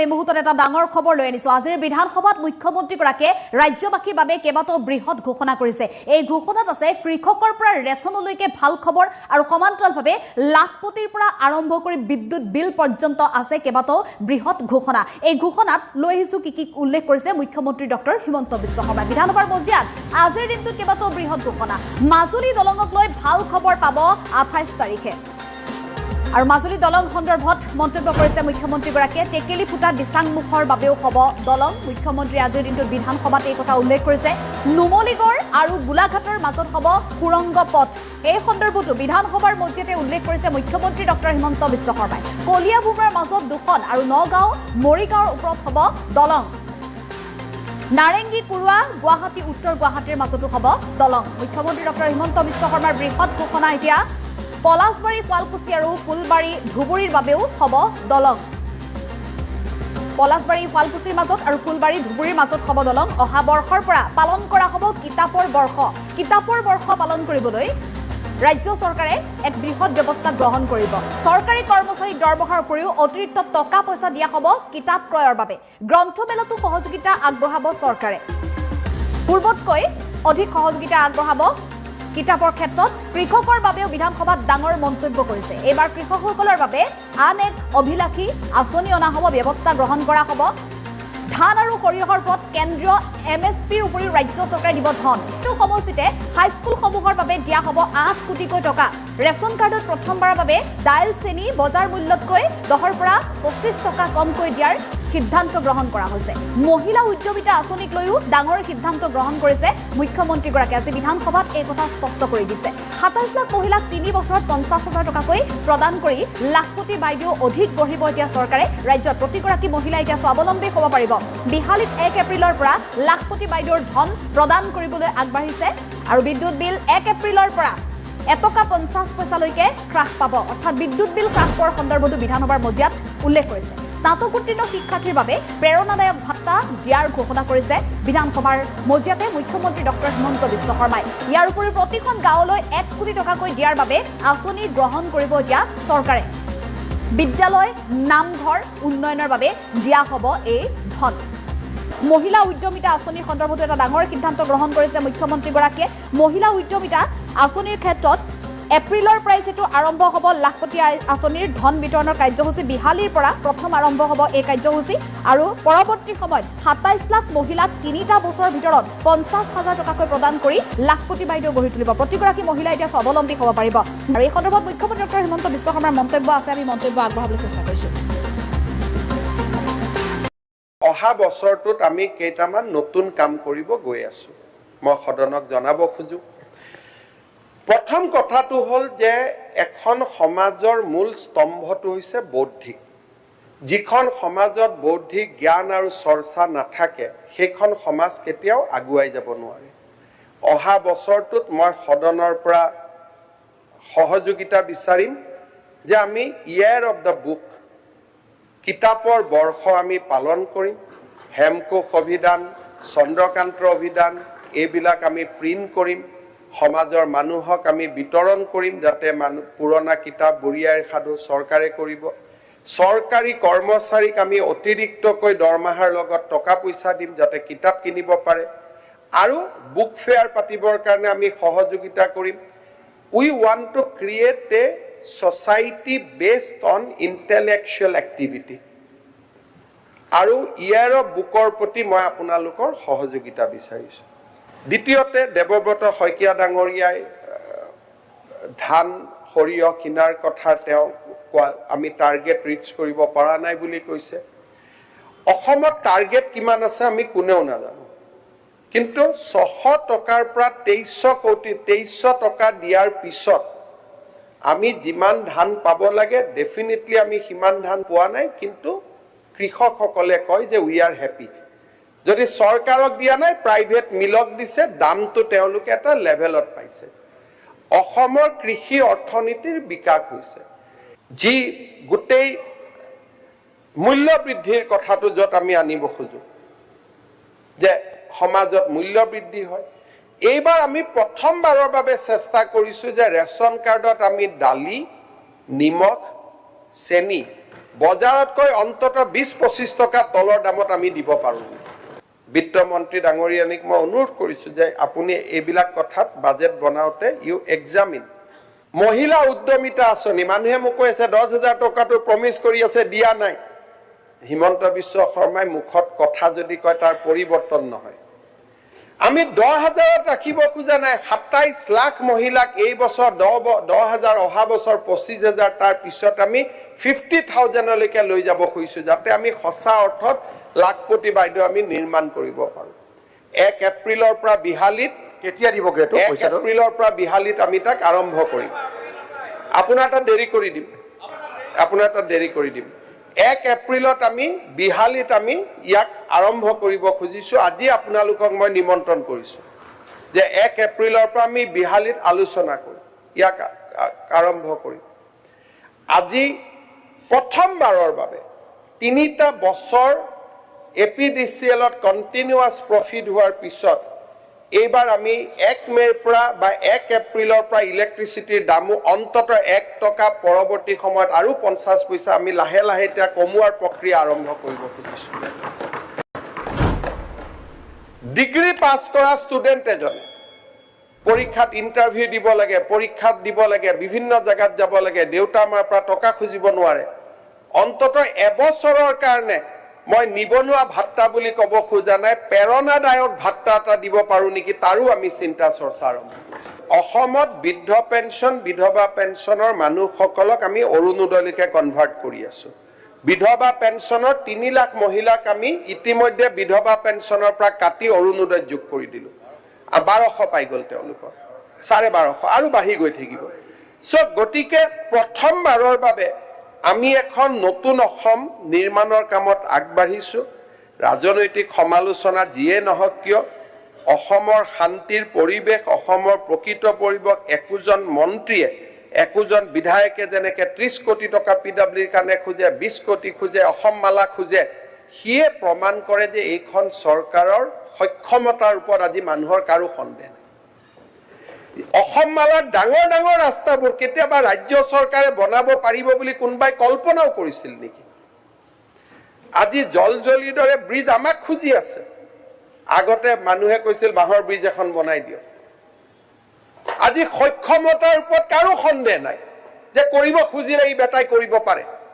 এই মুহূৰ্তত এটা ডাঙৰ খবৰ লৈ আনিছো আজিৰ বিধানসভাত মুখ্যমন্ত্ৰীগৰাকীয়ে ৰাজ্যবাসীৰ বাবে কেইবাটাও বৃহৎ ঘোষণা কৰিছে এই ঘোষণাত আছে কৃষকৰ পৰা ৰেচনলৈকে ভাল খবৰ আৰু সমান্তৰালভাৱে লাখপতিৰ পৰা আৰম্ভ কৰি বিদ্যুৎ বিল পৰ্যন্ত আছে কেইবাটাও বৃহৎ ঘোষণা এই ঘোষণাত লৈ আহিছো কি উল্লেখ কৰিছে মুখ্যমন্ত্ৰী ডক্টৰ হিমন্ত বিশ্ব শৰ্মা বিধানসভাৰ মজিয়াত আজিৰ দিনটোত কেইবাটাও বৃহৎ ঘোষণা মাজুলী দলঙক লৈ ভাল খবৰ পাব 28 তাৰিখে আৰু মাজুলী দলং সন্দৰ্ভত মন্তব্য কৰিছে মুখ্যমন্ত্ৰীগৰাকীয়ে টেকেলি ফুটা দিচাংমুখৰ বাবেও হ'ব দলং মুখ্যমন্ত্ৰী আজিৰ দিনটোত বিধানসভাত এই কথা উল্লেখ কৰিছে নুমলীগড় আৰু গোলাঘাটৰ মাজত হ'ব সুৰংগ পথ এই সন্দৰ্ভতো বিধানসভাৰ মজিয়াতে উল্লেখ কৰিছে মুখ্যমন্ত্ৰী ডক্টৰ হিমন্ত বিশ্ব শৰ্মাই কলিয়াভোমৰ মাজত দুখন আৰু নগাঁও মৰিগাঁৱৰ ওপৰত হ'ব দলং নাৰেংগী কুৰুৱা গুৱাহাটী উত্তৰ গুৱাহাটীৰ মাজতো হ'ব দলং মুখ্যমন্ত্ৰী ডক্টৰ হিমন্ত বিশ্ব শৰ্মাৰ বৃহৎ ঘোষণা এতিয়া পলাশবাৰী শুৱালকুছি আৰু ফুলবাৰী ধুবুৰীৰ বাবেও হ'ব দলং পলাশবাৰী শুৱালকুছিৰ মাজত আৰু ফুলবাৰী ধুবুৰীৰ মাজত হ'ব দলং অহা বৰ্ষৰ পৰা পালন কৰা হ'ব কিতাপৰ বৰ্ষ পালন কৰিবলৈ ৰাজ্য চৰকাৰে এক বৃহৎ ব্যৱস্থা গ্ৰহণ কৰিব চৰকাৰী কৰ্মচাৰীক দৰমহাৰ উপৰিও অতিৰিক্ত টকা পইচা দিয়া হ'ব কিতাপ ক্ৰয়ৰ বাবে গ্ৰন্থমেলাতো সহযোগিতা আগবঢ়াব চৰকাৰে পূৰ্বতকৈ অধিক সহযোগিতা আগবঢ়াব কিতাপৰ ক্ষেত্ৰত কৃষকৰ বাবেও বিধানসভাত ডাঙৰ মন্তব্য কৰিছে এইবাৰ কৃষকসকলৰ বাবে আন এক অভিলাষী আঁচনি অনা হ'ব ব্যৱস্থা গ্ৰহণ কৰা হ'ব ধান আৰু সৰিয়হৰ ওপৰত কেন্দ্ৰীয় MSPৰ উপৰিও ৰাজ্য চৰকাৰে দিব ধন এই সমষ্টিতে হাইস্কুলসমূহৰ বাবে দিয়া হ'ব 8 কোটিকৈ টকা ৰেচন কাৰ্ডত প্ৰথমবাৰৰ বাবে দাইল চেনি বজাৰ মূল্যতকৈ 10ৰ পৰা 25 টকা কমকৈ দিয়াৰ সিদ্ধান্ত গ্ৰহণ কৰা হৈছে মহিলা উদ্যমিতা আঁচনিক লৈও ডাঙৰ সিদ্ধান্ত গ্ৰহণ কৰিছে মুখ্যমন্ত্ৰীগৰাকীয়ে আজি বিধানসভাত এই কথা স্পষ্ট কৰি দিছে 27 লাখ মহিলাক 3 বছৰত 50,000 টকাকৈ প্ৰদান কৰি লাখপতি বাইদেউ অধিক গঢ়িব এতিয়া চৰকাৰে ৰাজ্যত প্ৰতিগৰাকী মহিলা এতিয়া স্বাৱলম্বী হ'ব পাৰিব বিহালীত 1 এপ্ৰিলৰ পৰা লাখপতি বাইদেউৰ ধন প্ৰদান কৰিবলৈ আগবাঢ়িছে আৰু বিদ্যুৎ বিল 1 এপ্ৰিলৰ পৰা 1 টকা 50 পইচালৈকে হ্ৰাস পাব অৰ্থাৎ বিদ্যুৎ বিল হ্ৰাস পোৱাৰ সন্দৰ্ভতো বিধানসভাৰ মজিয়াত উল্লেখ কৰিছে স্নাতকোত্তীৰ্ণ শিক্ষাৰ্থীৰ বাবে প্ৰেৰণাদায়ক ভাত্তা দিয়াৰ ঘোষণা কৰিছে বিধানসভাৰ মজিয়াতে মুখ্যমন্ত্ৰী ডক্টৰ হিমন্ত বিশ্ব শৰ্মাই ইয়াৰ উপৰিও প্ৰতিখন গাঁৱলৈ 1 কোটি টকাকৈ দিয়াৰ বাবে আঁচনি গ্ৰহণ কৰিব এতিয়া চৰকাৰে বিদ্যালয় নামঘৰ উন্নয়নৰ বাবে দিয়া হ'ব এই ধন মহিলা উদ্যমিতা আঁচনিৰ সন্দৰ্ভতো এটা ডাঙৰ সিদ্ধান্ত গ্ৰহণ কৰিছে মুখ্যমন্ত্ৰীগৰাকীয়ে মহিলা উদ্যমিতা আঁচনিৰ ক্ষেত্ৰত এপ্ৰিলৰ পৰাই যেটো আৰম্ভ হ'ব লাখপতি আঁচনিৰ ধন বিতৰণৰ কাৰ্যসূচী বিহালীৰ পৰা প্ৰথম আৰম্ভ হ'ব এই কাৰ্যসূচী আৰু পৰৱৰ্তী সময়ত 27 লাখ মহিলাক 3টা বছৰৰ ভিতৰত 50,000 টকাকৈ প্ৰদান কৰি লাখপতি বাইদেউ গঢ়ি তুলিব প্ৰতিগৰাকী মহিলা এতিয়া স্বাৱলম্বী হ'ব পাৰিব আৰু এই সন্দৰ্ভত মুখ্যমন্ত্ৰী ডক্টৰ হিমন্ত বিশ্ব শৰ্মাৰ মন্তব্য আছে আমি মন্তব্য আগবঢ়াবলৈ চেষ্টা কৰিছোঁ অহা বছৰটোত আমি কেইটামান নতুন কাম কৰিব গৈ আছো মই সদনক জনাব খুজো প্ৰথম কথাটো হ'ল যে এখন সমাজৰ মূল স্তম্ভটো হৈছে বৌদ্ধিক যিখন সমাজত বৌদ্ধিক জ্ঞান আৰু চৰ্চা নাথাকে সেইখন সমাজ কেতিয়াও আগুৱাই যাব নোৱাৰে অহা বছৰটোত মই সদনৰ পৰা সহযোগিতা বিচাৰিম যে আমি ইয়াৰ অফ দ্য বুক কিতাপৰ বৰ্ষ আমি পালন কৰিম হেমকোষ অভিধান চন্দ্ৰকান্তৰ অভিধান এইবিলাক আমি প্ৰিন্ট কৰিম সমাজৰ মানুহক আমি বিতৰণ কৰিম যাতে পুৰণা কিতাপ বুঢ়িয়াৰ সাধু চৰকাৰে কৰিব চৰকাৰী কৰ্মচাৰীক আমি অতিৰিক্তকৈ দৰমহাৰ লগত টকা পইচা দিম যাতে কিতাপ কিনিব পাৰে আৰু বুক ফেয়াৰ পাতিবৰ কাৰণে আমি সহযোগিতা কৰিম we want to create a society based on intellectual activity আৰু ইয়াৰ বুকৰ প্ৰতি মই আপোনালোকৰ সহযোগিতা বিচাৰিছো দ্বিতীয়তে দেৱব্ৰত শইকীয়া ডাঙৰীয়াই ধান সৰিয়হ কিনাৰ কথা তেওঁ আমি টাৰ্গেট ৰিচ কৰিব পৰা নাই বুলি কৈছে অসমত টাৰ্গেট কিমান আছে আমি কোনেও নাজানো কিন্তু 600 টকাৰ পৰা 2300 টকা দিয়াৰ পিছত আমি যিমান ধান পাব লাগে ডেফিনেটলি আমি সিমান ধান পোৱা নাই কিন্তু কৃষকসকলে কয় যে উই আৰ হ্যাপি যদি চৰকাৰক দিয়া নাই প্ৰাইভেট মিলক দিছে দামটো তেওঁলোকে এটা লেভেলত পাইছে অসমৰ কৃষি অৰ্থনীতিৰ বিকাশ হৈছে যি গোটেই মূল্য বৃদ্ধিৰ কথাটো যত আমি আনিব খুজো যে সমাজত মূল্য বৃদ্ধি হয় এইবাৰ আমি প্ৰথমবাৰৰ বাবে চেষ্টা কৰিছো যে ৰেচন কাৰ্ডত আমি দালি নিমখ চেনি বজাৰতকৈ অন্ততঃ 20-25 টকা তলৰ দামত আমি দিব পাৰোঁ। বিত্তমন্ত্ৰী ডাঙৰীয়ানীক মই অনুৰোধ কৰিছোঁ যে আপুনি এইবিলাক কথাত বাজেট বনাওঁতে ইউ এক্সামিন। মহিলা উদ্যমিতা আঁচনি মানুহে মোক কৈ আছে 10,000 টকাটো প্ৰমিছ কৰি আছে, দিয়া নাই। হিমন্ত বিশ্ব শৰ্মাই মুখত কথা যদি কয় তাৰ পৰিৱৰ্তন নহয়। আমি 10,000ত ৰাখিব খোজা নাই। 27 লাখ মহিলাক এই বছৰ 10,000, অহা বছৰ 25,000, তাৰ পিছত আমি 50,000লৈকে লৈ যাব খুজিছোঁ, যাতে আমি সঁচা অৰ্থত লাখপতি বাইদেউ আমি নিৰ্মাণ কৰিব পাৰোঁ। 1 এপ্ৰিলৰ পৰা বিহালীত কেতিয়া দিবগে এইটো 1 পইচাটো? এপ্ৰিলৰ পৰা বিহালীত আমি তাক আৰম্ভ কৰিম। আপোনাৰ তাত দেৰি কৰি দিম, 1 এপ্ৰিলত আমি বিহালীত আমি ইয়াক আৰম্ভ কৰিব খুজিছোঁ। আজি আপোনালোকক মই নিমন্ত্ৰণ কৰিছোঁ যে 1 এপ্ৰিলৰ পৰা আমি বিহালীত আলোচনা কৰিম, ইয়াক আৰম্ভ কৰিম। আজি প্ৰথমবাৰৰ বাবে 3টা বছৰ APDCLত কণ্টিনিউৱাছ প্ৰফিট হোৱাৰ পিছত এইবাৰ আমি 1 মে'ৰ পৰা বা 1 এপ্ৰিলৰ পৰা ইলেক্ট্ৰিচিটিৰ দামো অন্ততঃ 1 টকা, পৰৱৰ্তী সময়ত আৰু 50 পইচা আমি লাহে লাহে এতিয়া কমোৱাৰ প্ৰক্ৰিয়া আৰম্ভ কৰিব খুজিছোঁ। ডিগ্ৰী পাছ কৰা ষ্টুডেণ্ট এজনে পৰীক্ষাত ইণ্টাৰভিউ দিব লাগে, পৰীক্ষাত দিব লাগে, বিভিন্ন জেগাত যাব লাগে, দেউতা মাৰ পৰা টকা খুজিব নোৱাৰে। অন্ততঃ এবছৰৰ কাৰণে মই নিবনুৱা ভাত্তা বুলি ক'ব খোজা নাই, প্ৰেৰণাদায়ক ভাত্তা এটা দিব পাৰোঁ নেকি, তাৰো আমি চিন্তা চৰ্চা আৰম্ভ কৰিছোঁ। অসমত বৃদ্ধ পেঞ্চন, বিধৱা পেঞ্চনৰ মানুহসকলক আমি অৰুণোদয়লৈকে কনভাৰ্ট কৰি আছোঁ। বিধৱা পেঞ্চনৰ 3 লাখ মহিলাক আমি ইতিমধ্যে বিধৱা পেঞ্চনৰ পৰা কাটি অৰুণোদয়ত যোগ কৰি দিলোঁ। 1200 পাই গ'ল তেওঁলোকৰ, 1250 আৰু বাঢ়ি গৈ থাকিব। গতিকে প্ৰথমবাৰৰ বাবে আমি এখন নতুন অসম নিৰ্মাণৰ কামত আগবাঢ়িছোঁ। ৰাজনৈতিক সমালোচনা যিয়ে নহওক কিয়, অসমৰ শান্তিৰ পৰিৱেশ, অসমৰ প্ৰকৃত পৰিৱেশ একোজন মন্ত্ৰীয়ে, একোজন বিধায়কে যেনেকৈ 30 কোটি টকা PWৰ কাৰণে খোজে, 20 কোটি খোজে, অসম মালা খোজে, সিয়ে প্ৰমাণ কৰে যে এইখন চৰকাৰৰ সক্ষমতাৰ ওপৰত আজি মানুহৰ কাৰো সন্দেহ নাই। অসম মালাৰ ডাঙৰ ডাঙৰ ৰাস্তাবোৰ কেতিয়াবা ৰাজ্য চৰকাৰে বনাব পাৰিব বুলি কোনোবাই কল্পনাও কৰিছিল নেকি? আজি জলজলিৰ দৰে ব্ৰিজ আমাক খুজি আছে। আগতে মানুহে কৈছিল বাঁহৰ ব্ৰিজ এখন বনাই দিয়ক। আজি সক্ষমতাৰ ওপৰত কাৰো সন্দেহ নাই যে কৰিব খুজিলে ই বেটাই কৰিব পাৰে।